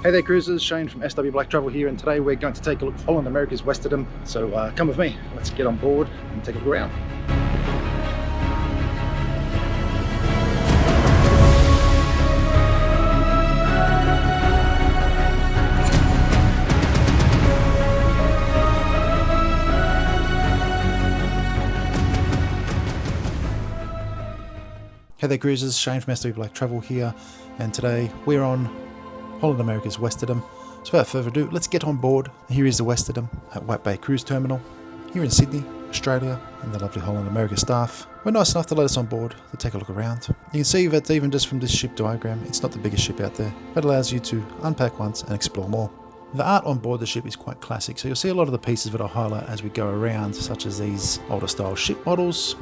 Hey there cruisers, Shane from SW Black Travel here, and today we're going to take a look at Holland America's Westerdam. So come with me, let's get on board and take a look around. Hey there cruisers, Shane from SW Black Travel here, and today we're on Holland America's Westerdam. So without further ado, let's get on board. Here is the Westerdam at White Bay Cruise Terminal here in Sydney, Australia, and the lovely Holland America staff were nice enough to let us on board to take a look around. You can see that even just from this ship diagram, it's not the biggest ship out there, but allows you to unpack once and explore more. The art on board the ship is quite classic, so you'll see a lot of the pieces that I highlight as we go around, such as these older style ship models,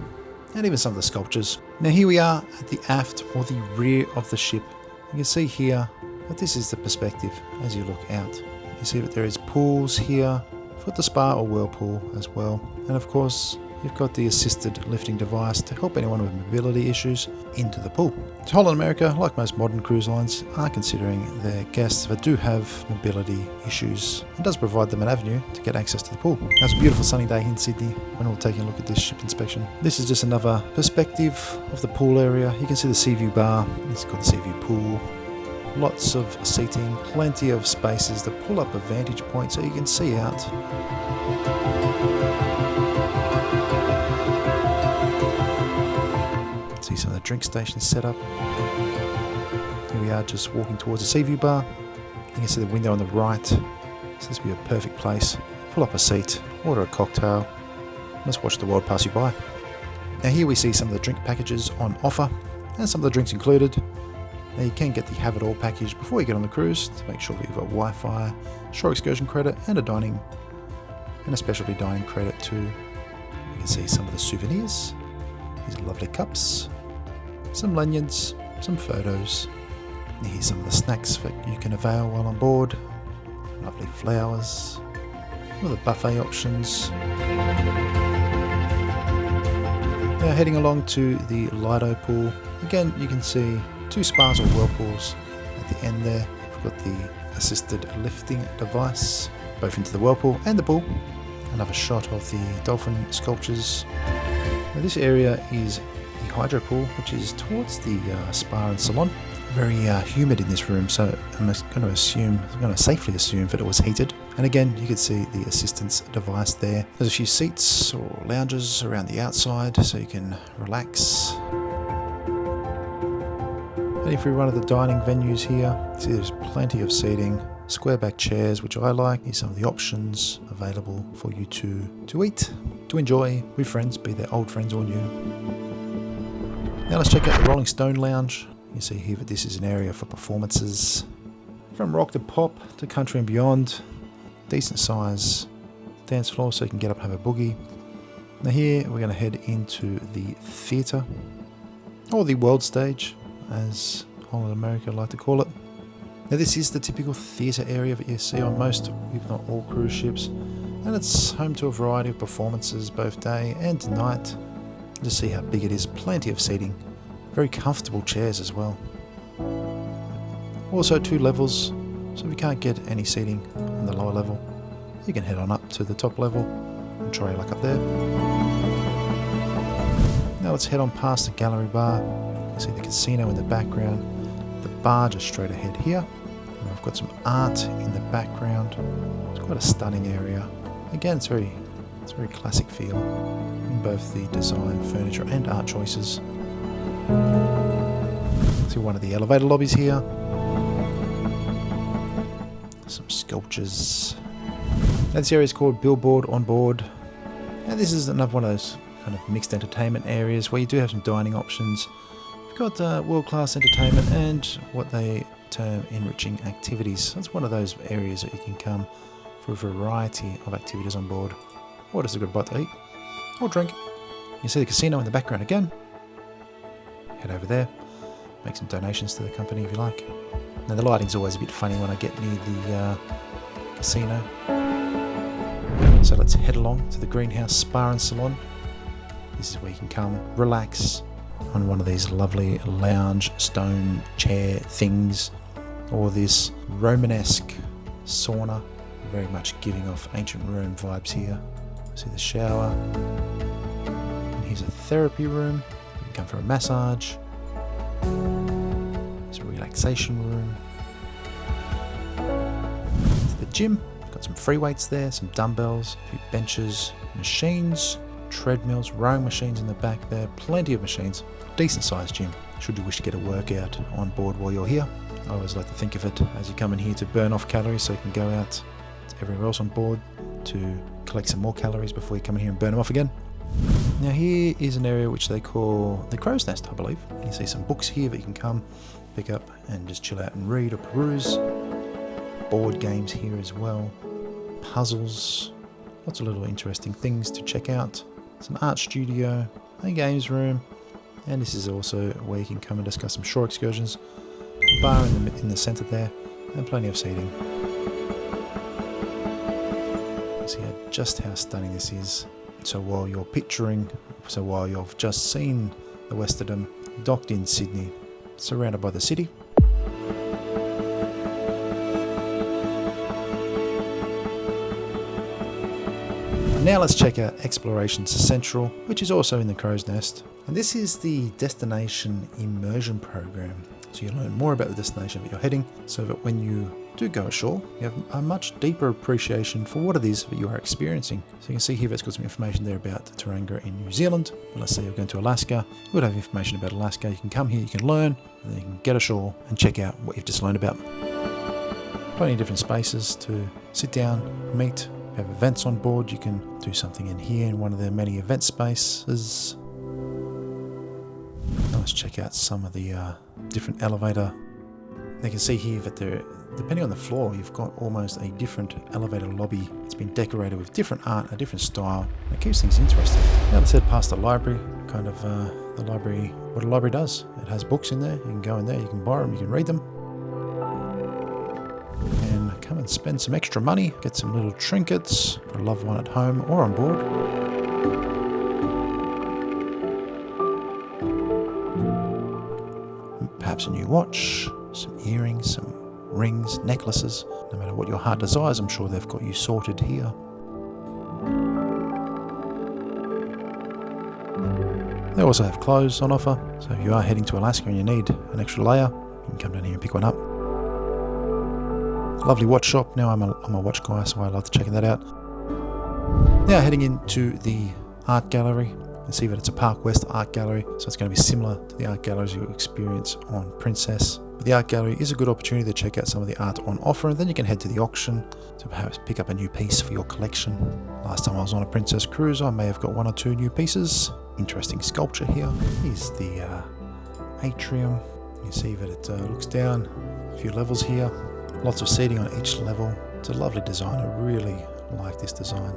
and even some of the sculptures. Now here we are at the aft or the rear of the ship. You can see here that this is the perspective as you look out. You see that there is pools here for the spa or whirlpool as well. And of course, you've got the assisted lifting device to help anyone with mobility issues into the pool. So Holland America, like most modern cruise lines, are considering their guests that do have mobility issues and does provide them an avenue to get access to the pool. Now it's a beautiful sunny day in Sydney when we're taking a look at this ship inspection. This is just another perspective of the pool area. You can see the sea view bar. It's got the sea view pool. Lots of seating, plenty of spaces to pull up a vantage point so you can see out. See some of the drink stations set up. Here we are just walking towards the sea view bar. You can see the window on the right. So this would be a perfect place. Pull up a seat, order a cocktail, and just watch the world pass you by. Now here we see some of the drink packages on offer and some of the drinks included. Now you can get the Have It All package before you get on the cruise to make sure that you've got Wi-Fi, shore excursion credit, and a specialty dining credit too. You can see some of the souvenirs. These are lovely cups, some lanyards, some photos. And here's some of the snacks that you can avail while on board. Lovely flowers, some of the buffet options. Now heading along to the Lido pool. Again, you can see two spas or whirlpools at the end there. We've got the assisted lifting device, both into the whirlpool and the pool. Another shot of the dolphin sculptures. Now this area is the hydro pool, which is towards the spa and salon. Very humid in this room, so I'm going to safely assume that it was heated. And again, you can see the assistance device there. There's a few seats or lounges around the outside, so you can relax. And if we run at the dining venues here, see there's plenty of seating, square back chairs, which I like. Here's some of the options available for you to eat, to enjoy with friends, be they old friends or new. Now let's check out the Rolling Stone Lounge. You see here that this is an area for performances. From rock to pop to country and beyond. Decent size dance floor so you can get up and have a boogie. Now here we're going to head into the theatre, or the world stage, as Holland America like to call it. Now this is the typical theatre area that you see on most, if not all, cruise ships, and it's home to a variety of performances both day and night. Just see how big it is, plenty of seating, very comfortable chairs as well. Also 2 levels, so if you can't get any seating on the lower level, you can head on up to the top level and try your luck up there. Now let's head on past the gallery bar. See the casino in the background, the bar just straight ahead here. And I've got some art in the background. It's quite a stunning area. Again, it's very classic feel in both the design, furniture, and art choices. See one of the elevator lobbies here. Some sculptures. Now this area is called Billboard on Board. Now this is another one of those kind of mixed entertainment areas where you do have some dining options. You've got world-class entertainment and what they term enriching activities. That's one of those areas that you can come for a variety of activities on board, or just a good bite to eat or drink. You see the casino in the background again. Head over there, make some donations to the company if you like. Now the lighting's always a bit funny when I get near the casino. So let's head along to the greenhouse spa and salon. This is where you can come, relax on one of these lovely lounge stone chair things or this Romanesque sauna, very much giving off ancient Rome vibes here. See the shower, and here's a therapy room. You can come for a massage. There's a relaxation room. The gym, got some free weights there, some dumbbells, a few benches, machines, treadmills, rowing machines in the back there, plenty of machines. Decent sized gym, should you wish to get a workout on board while you're here. I always like to think of it as you come in here to burn off calories so you can go out everywhere else on board to collect some more calories before you come in here and burn them off again. Now here is an area which they call the Crow's Nest, I believe. You see some books here that you can come pick up and just chill out and read or peruse. Board games here as well, puzzles, lots of little interesting things to check out. It's an art studio, a games room, and this is also where you can come and discuss some shore excursions. Bar in the centre there, and plenty of seating. See just how stunning this is. So while you've just seen the Westerdam docked in Sydney, surrounded by the city, now let's check out Explorations Central, which is also in the Crow's Nest. And this is the Destination Immersion Program. So you learn more about the destination that you're heading, so that when you do go ashore, you have a much deeper appreciation for what it is that you are experiencing. So you can see here that's got some information there about Taronga in New Zealand. But let's say you're going to Alaska, you would have information about Alaska. You can come here, you can learn, and then you can get ashore and check out what you've just learned about. Plenty of different spaces to sit down, meet. You have events on board, you can do something in here in one of their many event spaces. Now let's check out some of the different elevator. You can see here that depending on the floor, you've got almost a different elevator lobby. It's been decorated with different art, a different style. It keeps things interesting. Now let's head past the library, kind of the library, what a library does. It has books in there, you can go in there, you can borrow them, you can read them. And come and spend some extra money, get some little trinkets for a loved one at home or on board. Perhaps a new watch, some earrings, some rings, necklaces. No matter what your heart desires, I'm sure they've got you sorted here. They also have clothes on offer, so if you are heading to Alaska and you need an extra layer, you can come down here and pick one up. Lovely watch shop. Now I'm a watch guy, so I love checking that out. Now heading into the art gallery. You can see that it's a Park West art gallery, so it's going to be similar to the art galleries you experience on Princess. But the art gallery is a good opportunity to check out some of the art on offer, and then you can head to the auction to perhaps pick up a new piece for your collection. Last time I was on a Princess cruise, I may have got one or two new pieces. Interesting sculpture here. Here's the atrium. You can see that it looks down a few levels here. Lots of seating on each level. It's a lovely design. I really like this design.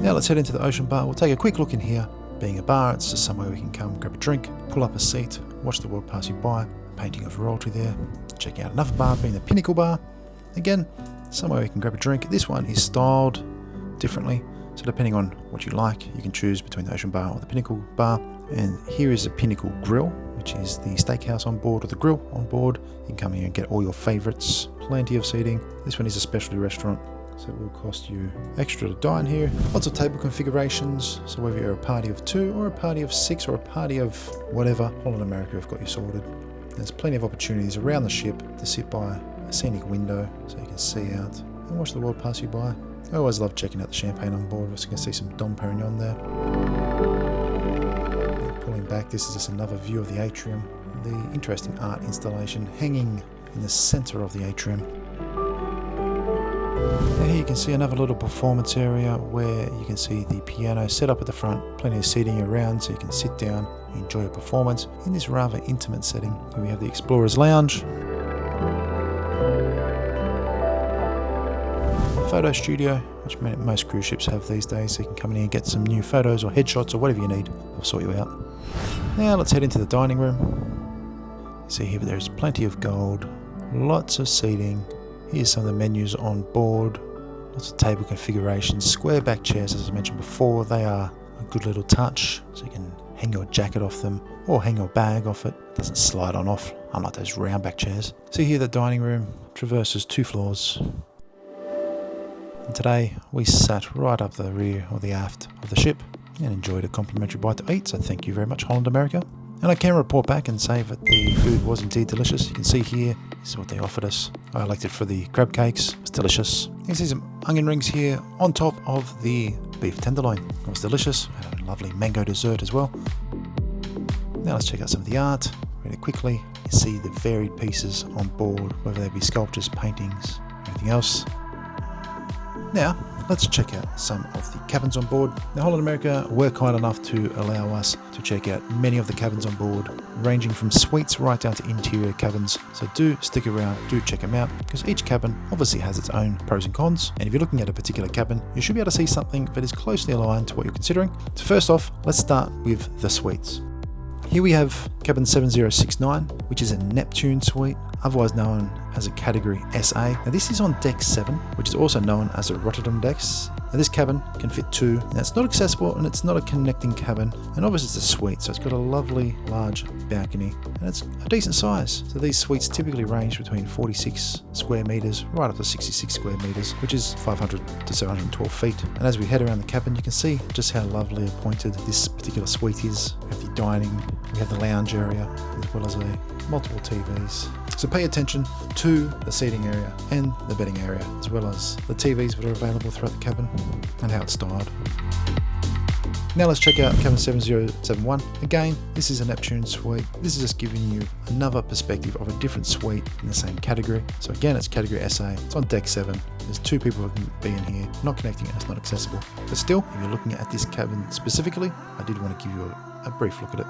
Now let's head into the ocean bar. We'll take a quick look in here. Being a bar, it's just somewhere we can come, grab a drink, pull up a seat, watch the world pass you by. Painting of royalty there. Check out another bar, being the Pinnacle Bar. Again, somewhere we can grab a drink. This one is styled differently, so depending on what you like, you can choose between the ocean bar or the Pinnacle Bar. And here is the Pinnacle Grill, which is the steakhouse on board or the grill on board. You can come here and get all your favourites. Plenty of seating. This one is a specialty restaurant, so it will cost you extra to dine here. Lots of table configurations, so whether you're a party of 2 or a party of 6 or a party of whatever, Holland America have got you sorted. There's plenty of opportunities around the ship to sit by a scenic window so you can see out and watch the world pass you by. I always love checking out the champagne on board, so you can see some Dom Perignon there. Pulling back, this is just another view of the atrium. The interesting art installation hanging in the centre of the atrium. Now here you can see another little performance area where you can see the piano set up at the front, plenty of seating around so you can sit down and enjoy a performance in this rather intimate setting. Here we have the Explorer's Lounge, photo studio, which most cruise ships have these days, so you can come in here and get some new photos or headshots or whatever you need. They'll sort you out. Now let's head into the dining room. You see here there's plenty of gold, lots of seating. Here's some of the menus on board, lots of table configurations, square back chairs as I mentioned before. They are a good little touch, so you can hang your jacket off them or hang your bag off it. It doesn't slide on off, unlike those round back chairs. See here, the dining room traverses 2 floors. And today we sat right up the rear or the aft of the ship and enjoyed a complimentary bite to eat, so thank you very much, Holland America. And I can report back and say that the food was indeed delicious. You can see here, this is what they offered us. I elected for the crab cakes, it was delicious. You can see some onion rings here on top of the beef tenderloin. It was delicious. I had a lovely mango dessert as well. Now let's check out some of the art really quickly. You see the varied pieces on board, whether they be sculptures, paintings, anything else. Now, let's check out some of the cabins on board. Now, Holland America were kind enough to allow us to check out many of the cabins on board, ranging from suites right down to interior cabins. So do stick around, do check them out, because each cabin obviously has its own pros and cons. And if you're looking at a particular cabin, you should be able to see something that is closely aligned to what you're considering. So first off, let's start with the suites. Here we have cabin 7069, which is a Neptune suite, otherwise known as a category SA. Now this is on deck 7, which is also known as a Rotterdam decks. Now this cabin can fit 2. Now it's not accessible and it's not a connecting cabin, and obviously it's a suite, so it's got a lovely large balcony and it's a decent size. So these suites typically range between 46 square meters right up to 66 square meters, which is 500 to 712 feet. And as we head around the cabin, you can see just how lovely appointed this particular suite is. We have the dining, we have the lounge area, as well as multiple TVs. So pay attention to the seating area and the bedding area, as well as the TVs that are available throughout the cabin and how it's styled. Now let's check out cabin 7071. Again, this is a Neptune suite. This is just giving you another perspective of a different suite in the same category. So again, it's category SA. It's on deck 7. There's 2 people who can be in here, not connecting and it's not accessible. But still, if you're looking at this cabin specifically, I did want to give you a brief look at it.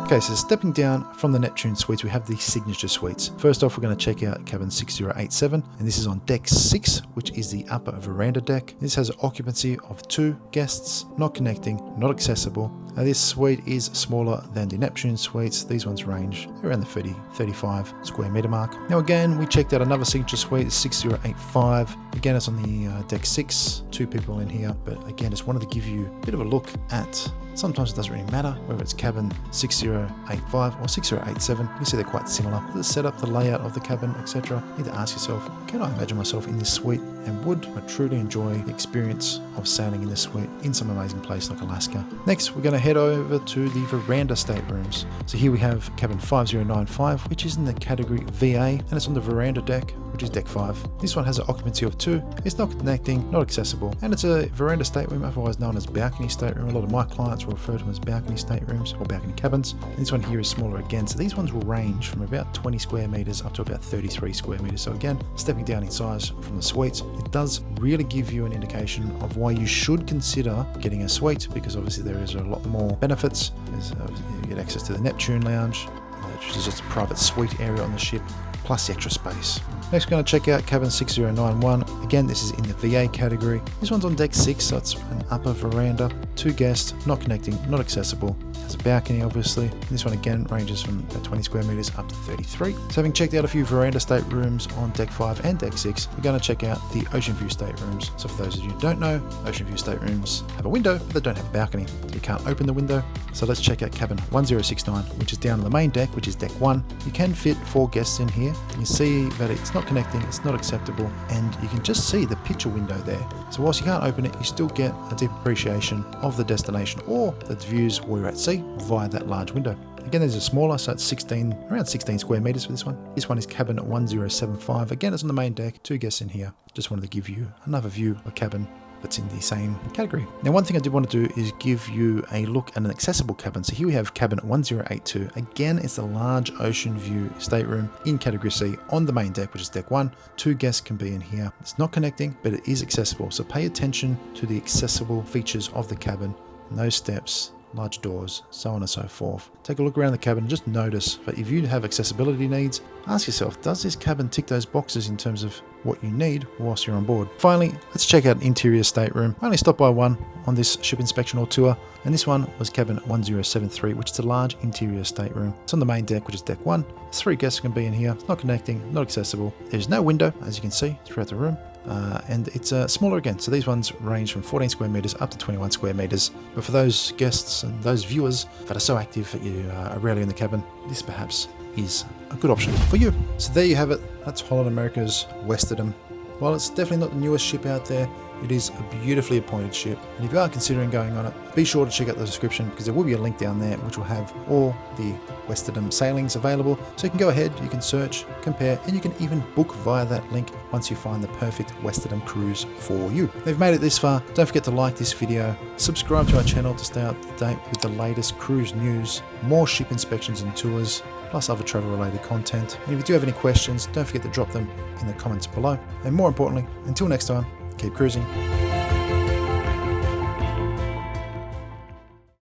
Okay, so stepping down from the Neptune suites, we have the signature suites. First off, we're going to check out cabin 6087, and this is on deck 6, which is the upper veranda deck. This has an occupancy of 2 guests, not connecting, not accessible. Now this suite is smaller than the Neptune suites. These ones range around the 30-35 square meter mark. Now again, we checked out another signature suite, 6085. Again, it's on the deck 6, 2 people in here, but again, just wanted to give you a bit of a look at. Sometimes it doesn't really matter whether it's cabin 6085 or 6087. You see they're quite similar. The setup, the layout of the cabin, etc. You need to ask yourself, can I imagine myself in this suite? And would I truly enjoy the experience of sailing in this suite in some amazing place like Alaska? Next, we're going to head over to the Verandah Staterooms. So here we have cabin 5095, which is in the category VA, and it's on the veranda deck, which is deck 5. This one has an occupancy of 2. It's not connecting, not accessible, and it's a veranda stateroom, otherwise known as balcony stateroom. A lot of my clients will refer to them as balcony staterooms or balcony cabins. And this one here is smaller again, so these ones will range from about 20 square meters up to about 33 square meters. So again, stepping down in size from the suites, it does really give you an indication of why you should consider getting a suite, because obviously there is a lot more benefits. You get access to the Neptune lounge, which is just a private suite area on the ship, plus the extra space. Next, we're going to check out cabin 6091. Again, this is in the VA category. This one's on deck 6, so it's an upper veranda. 2 guests, not connecting, not accessible. Has a balcony, obviously. This one again ranges from about 20 square meters up to 33. So having checked out a few veranda staterooms on deck 5 and deck 6, we're going to check out the ocean view staterooms. So for those of you who don't know, ocean view staterooms have a window, but they don't have a balcony. So you can't open the window. So let's check out cabin 1069, which is down on the main deck, which is deck 1. You can fit 4 guests in here. You see that it's not connecting, it's not acceptable, and you can just see the picture window there. So whilst you can't open it, you still get a deep appreciation of the destination or the views while you're at sea via that large window. Again, these are smaller, so it's around 16 square meters for this one. This one is cabin 1075. Again, it's on the main deck, 2 guests in here. Just wanted to give you another view of a cabin that's in the same category. Now, one thing I did want to do is give you a look at an accessible cabin. So here we have cabin 1082. Again, it's a large ocean view stateroom in category C on the main deck, which is deck 1. 2 guests can be in here. It's not connecting, but it is accessible. So pay attention to the accessible features of the cabin. No steps, large doors, so on and so forth. Take a look around the cabin and just notice that if you have accessibility needs, ask yourself, does this cabin tick those boxes in terms of what you need whilst you're on board? Finally, let's check out an interior stateroom. I only stopped by one on this ship inspection or tour, and this one was cabin 1073, which is a large interior stateroom. It's on the main deck, which is deck 1. 3 guests can be in here. It's not connecting, not accessible. There's no window, as you can see, throughout the room. and it's smaller again. So these ones range from 14 square meters up to 21 square meters. But for those guests and those viewers that are so active that you are rarely in the cabin, this perhaps is a good option for you. So there you have it. That's Holland America's Westerdam. While it's definitely not the newest ship out there, it is a beautifully appointed ship, and if you are considering going on it, be sure to check out the description because there will be a link down there which will have all the Westerdam sailings available, so you can go ahead, you can search, compare, and you can even book via that link once you find the perfect Westerdam cruise for you. If you've made it this far, don't forget to like this video, subscribe to our channel to stay up to date with the latest cruise news, more ship inspections and tours, plus other travel related content. And if you do have any questions, don't forget to drop them in the comments below. And more importantly, until next time, keep cruising.